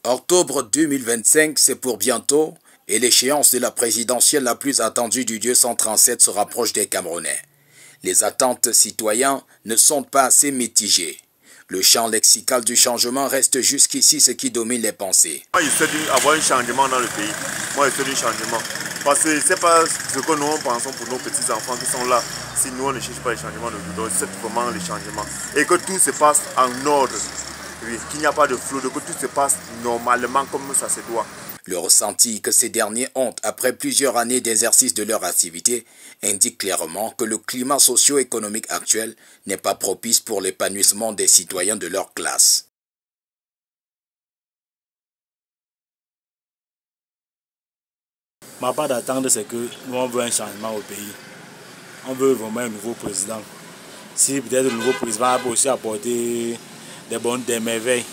Octobre 2025, c'est pour bientôt et l'échéance de la présidentielle la plus attendue du 237 se rapproche des Camerounais. Les attentes citoyens ne sont pas assez mitigées. Le champ lexical du changement reste jusqu'ici ce qui domine les pensées. Moi, j'essaie d'avoir un changement dans le pays. Moi, j'essaie d'un changement. Parce que ce n'est pas ce que nous pensons pour nos petits-enfants qui sont là. Si nous, on ne cherche pas le changement, nous c'est vraiment le changement. Et que tout se passe en ordre. Oui, qu'il n'y a pas de flou, que tout se passe normalement comme ça se doit. Le ressenti que ces derniers ont après plusieurs années d'exercice de leur activité indique clairement que le climat socio-économique actuel n'est pas propice pour l'épanouissement des citoyens de leur classe. Ma part d'attendre, c'est que nous, on veut un changement au pays. On veut vraiment un nouveau président. Si peut-être le nouveau président peut aussi apporter des merveilles.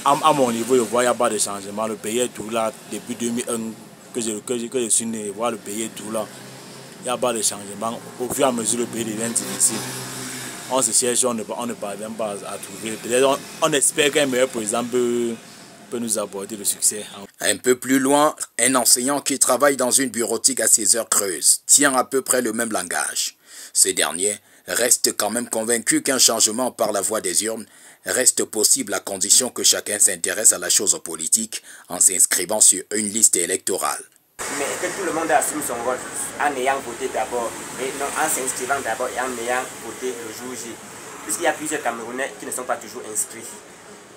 À mon niveau, je vois qu'il n'y a pas de changement. Le pays est tout là. Depuis 2001 que je suis né, voir le pays est tout là. Il n'y a pas de changement. Au fur et à mesure, le pays devient difficile. On se cherche, on ne parvient pas à trouver. Peut-être on espère qu'un meilleur président peut nous apporter le succès. Un peu plus loin, un enseignant qui travaille dans une bureautique à 6 heures creuses tient à peu près le même langage. Ce dernier reste quand même convaincu qu'un changement par la voie des urnes reste possible à condition que chacun s'intéresse à la chose politique en s'inscrivant sur une liste électorale. Mais que tout le monde assume son vote en ayant voté d'abord, et non en s'inscrivant d'abord et en ayant voté le jour J. Puisqu'il y a plusieurs Camerounais qui ne sont pas toujours inscrits.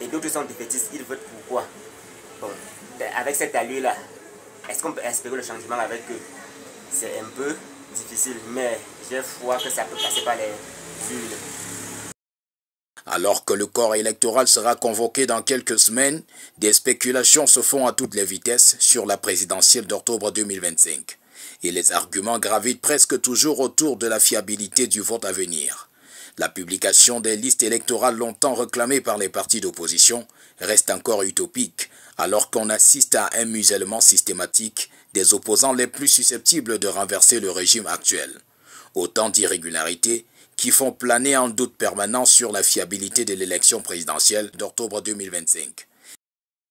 Et d'autres sont défaitistes, ils votent pourquoi? Bon, avec cette allure-là, est-ce qu'on peut espérer le changement avec eux? C'est un peu difficile, mais j'ai foi que ça peut passer par les urnes. Alors que le corps électoral sera convoqué dans quelques semaines, des spéculations se font à toutes les vitesses sur la présidentielle d'octobre 2025. Et les arguments gravitent presque toujours autour de la fiabilité du vote à venir. La publication des listes électorales longtemps réclamées par les partis d'opposition reste encore utopique, alors qu'on assiste à un musellement systématique des opposants les plus susceptibles de renverser le régime actuel. Autant d'irrégularités qui font planer un doute permanent sur la fiabilité de l'élection présidentielle d'octobre 2025.